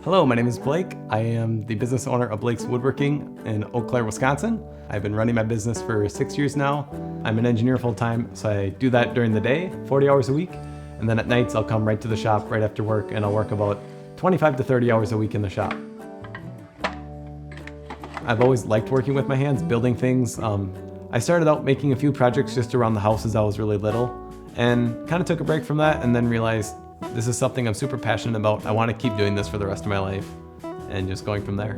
Hello, my name is Blake. I am the business owner of Blake's Woodworking in Eau Claire, Wisconsin. I've been running my business for 6 years now. I'm an engineer full-time, so I do that during the day, 40 hours a week. And then at nights, I'll come right to the shop right after work, and I'll work about 25 to 30 hours a week in the shop. I've always liked working with my hands, building things. I started out making a few projects just around the house as I was really little, and kind of took a break from that and then realized this is something I'm super passionate about. I want to keep doing this for the rest of my life and just going from there.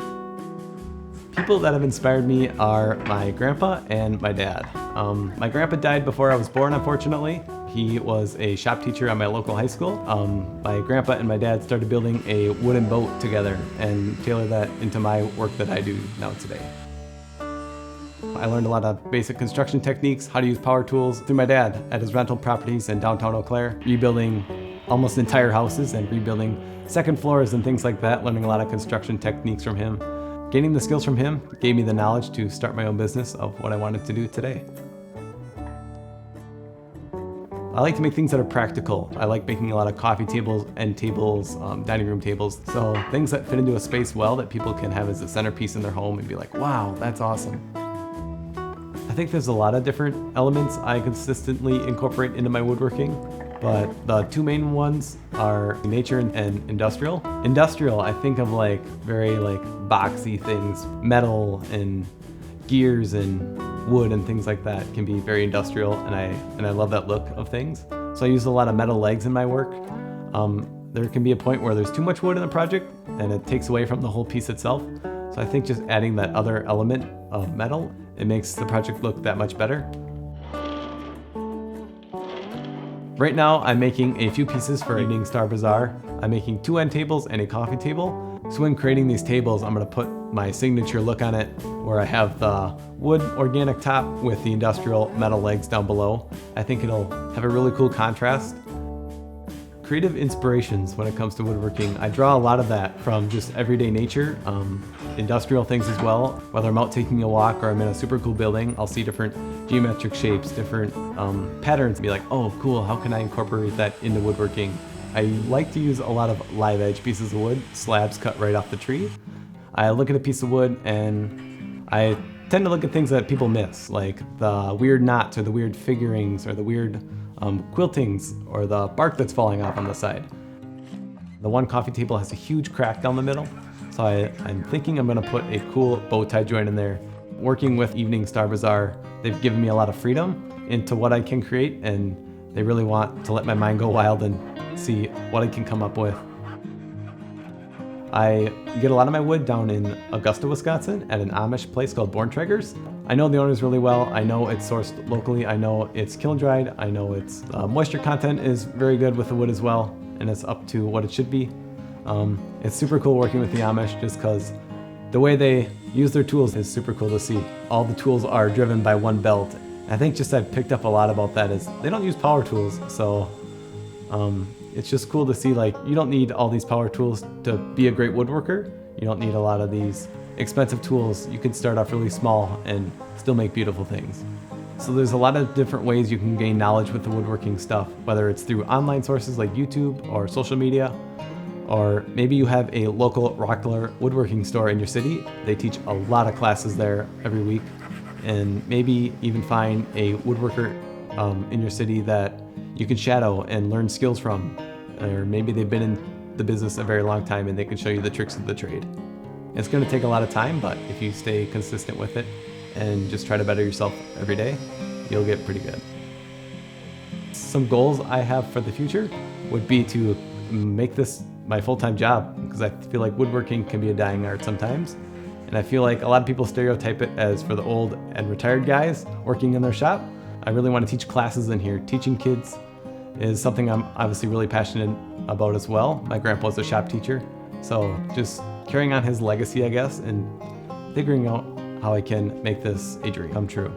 People that have inspired me are my grandpa and my dad. My grandpa died before I was born, unfortunately. He was a shop teacher at my local high school. My grandpa and my dad started building a wooden boat together and tailored that into my work that I do now today. I learned a lot of basic construction techniques, how to use power tools through my dad at his rental properties in downtown Eau Claire, rebuilding almost entire houses and rebuilding second floors and things like that, learning a lot of construction techniques from him. Gaining the skills from him gave me the knowledge to start my own business of what I wanted to do today. I like to make things that are practical. I like making a lot of coffee tables, end tables, dining room tables. So things that fit into a space well that people can have as a centerpiece in their home and be like, wow, that's awesome. I think there's a lot of different elements I consistently incorporate into my woodworking, but the two main ones are nature and industrial. Industrial, I think of like very boxy things, metal and gears and wood and things like that can be very industrial, and I love that look of things. So I use a lot of metal legs in my work. There can be a point where there's too much wood in a project and it takes away from the whole piece itself. So I think just adding that other element of metal, it makes the project look that much better. Right now, I'm making a few pieces for Evening Star Bazaar. I'm making 2 end tables and a coffee table. So when creating these tables, I'm gonna put my signature look on it, where I have the wood organic top with the industrial metal legs down below. I think it'll have a really cool contrast. Creative inspirations when it comes to woodworking. I draw a lot of that from just everyday nature, industrial things as well. Whether I'm out taking a walk or I'm in a super cool building, I'll see different geometric shapes, different patterns, and be like, oh cool, how can I incorporate that into woodworking? I like to use a lot of live edge pieces of wood, slabs cut right off the tree. I look at a piece of wood and I tend to look at things that people miss, like the weird knots or the weird figurings or the weird quiltings or the bark that's falling off on the side. The one coffee table has a huge crack down the middle, so I'm thinking I'm gonna put a cool bow tie joint in there. Working with Evening Star Bazaar, they've given me a lot of freedom into what I can create, and they really want to let my mind go wild and see what I can come up with. I get a lot of my wood down in Augusta, Wisconsin at an Amish place called Borntraggers. I know the owners really well. I know it's sourced locally. I know it's kiln dried. I know its moisture content is very good with the wood as well, and it's up to what it should be. It's super cool working with the Amish just because the way they use their tools is super cool to see. All the tools are driven by one belt. I think just I've picked up a lot about that is they don't use power tools, so it's just cool to see, like, you don't need all these power tools to be a great woodworker. You don't need a lot of these expensive tools. You can start off really small and still make beautiful things. So there's a lot of different ways you can gain knowledge with the woodworking stuff, whether it's through online sources like YouTube or social media, or maybe you have a local Rockler woodworking store in your city. They teach a lot of classes there every week, and maybe even find a woodworker in your city that you can shadow and learn skills from, or maybe they've been in the business a very long time and they can show you the tricks of the trade. It's going to take a lot of time, but if you stay consistent with it and just try to better yourself every day, you'll get pretty good. Some goals I have for the future would be to make this my full-time job, because I feel like woodworking can be a dying art sometimes. And I feel like a lot of people stereotype it as for the old and retired guys working in their shop. I really want to teach classes in here. Teaching kids is something I'm obviously really passionate about as well. My grandpa was a shop teacher, so just carrying on his legacy, I guess, and figuring out how I can make this a dream come true.